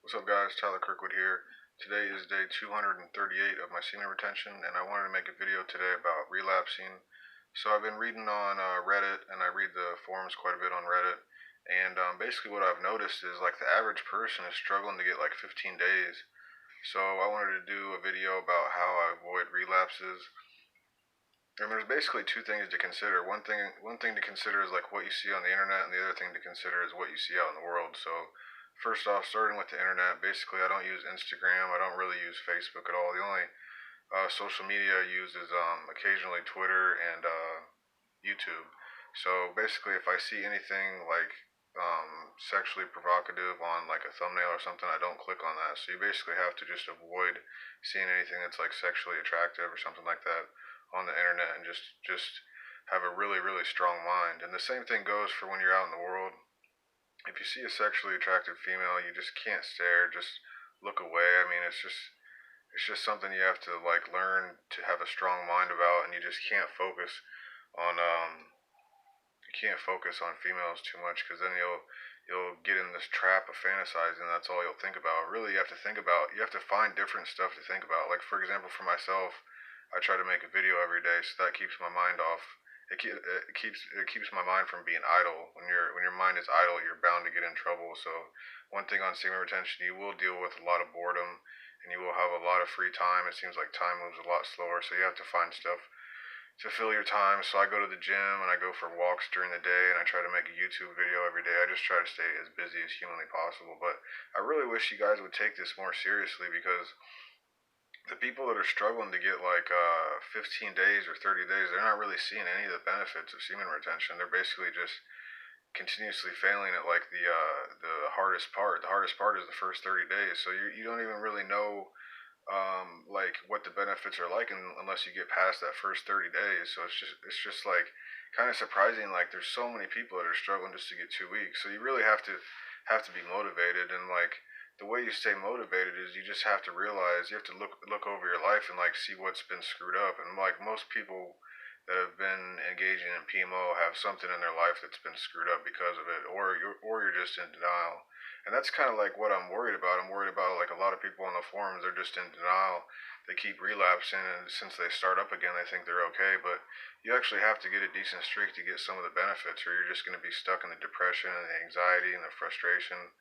What's up, guys? Tyler Kirkwood here. Today is day 238 of my semen retention, and I wanted to make a video today about relapsing. So I've been reading on Reddit, and I read the forums quite a bit on Reddit, and basically what I've noticed is like the average person is struggling to get like 15 days. So I wanted to do a video about how I avoid relapses. And there's basically two things to consider. One thing to consider is like what you see on the internet, and the other thing to consider is what you see out in the world. So first off, starting with the internet, basically I don't use Instagram. I don't really use Facebook at all. The only social media I use is occasionally Twitter and YouTube. So basically, if I see anything like sexually provocative on like a thumbnail or something, I don't click on that. So you basically have to just avoid seeing anything that's like sexually attractive or something like that on the internet, and just have a really strong mind. And the same thing goes for when you're out in the world. If you see a sexually attractive female, you just can't stare. Just look away. I mean, it's just something you have to like learn to have a strong mind about, and you just can't focus on you can't focus on females too much, because then you'll get in this trap of fantasizing. That's all you'll think about. Really, you have to find different stuff to think about. Like for example, for myself, I try to make a video every day, so that keeps my mind off. It keeps my mind from being idle. When your mind is idle, you're bound to get in trouble. So one thing on semen retention, you will deal with a lot of boredom, and you will have a lot of free time. It seems like time moves a lot slower, so you have to find stuff to fill your time. So I go to the gym and I go for walks during the day, and I try to make a YouTube video every day. I just try to stay as busy as humanly possible. But I really wish you guys would take this more seriously, because the people that are struggling to get like 15 days or 30 days, they're not really seeing any of the benefits of semen retention. They're basically just continuously failing at like the hardest part. The hardest part is the first 30 days. So you don't even really know like what the benefits are like unless you get past that first 30 days. So it's just like kind of surprising. Like there's so many people that are struggling just to get 2 weeks. So you really have to be motivated, and like the way you stay motivated is you just have to realize you have to look over your life and like see what's been screwed up. And like most people that have been engaging in PMO have something in their life that's been screwed up because of it, or you're just in denial. And that's kind of like what I'm worried about. I'm worried about like a lot of people on the forums. They're just in denial. They keep relapsing, and since they start up again, they think they're okay. But you actually have to get a decent streak to get some of the benefits, or you're just going to be stuck in the depression and the anxiety and the frustration.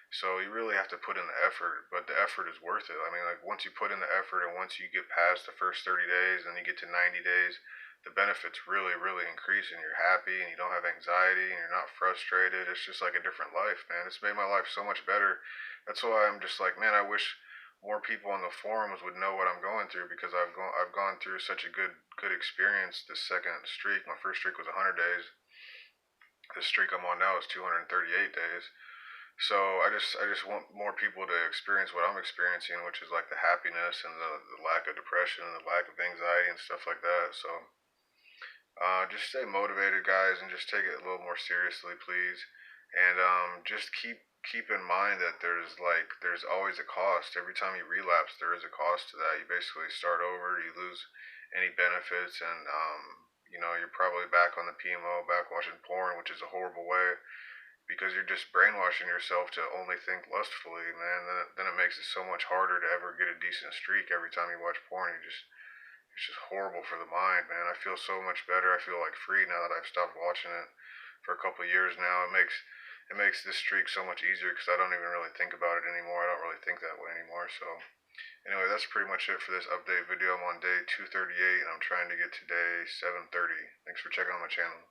So you really have to put in the effort, but the effort is worth it. I mean, like once you put in the effort, and once you get past the first 30 days and you get to 90 days, the benefits really increase, and you're happy and you don't have anxiety and you're not frustrated. It's just like a different life, man. It's made my life so much better. That's why I'm just like, man, I wish more people on the forums would know what I'm going through, because I've gone through such a good experience. This second streak, my first streak was 100 days. The streak I'm on now is 238 days. So I just want more people to experience what I'm experiencing, which is like the happiness and the lack of depression and the lack of anxiety and stuff like that. So just stay motivated, guys, and just take it a little more seriously, please. And just keep in mind that there's always a cost. Every time you relapse, there is a cost to that. You basically start over. You lose any benefits, and you're probably back on the PMO, back watching porn, which is a horrible way, because you're just brainwashing yourself to only think lustfully, man. Then it makes it so much harder to ever get a decent streak. Every time you watch porn, it's just horrible for the mind, man. I feel so much better. I feel like free now that I've stopped watching it for a couple of years now. It makes this streak so much easier, because I don't even really think about it anymore. I don't really think that way anymore. So anyway, that's pretty much it for this update video. I'm on day 238, and I'm trying to get to day 730. Thanks for checking out my channel.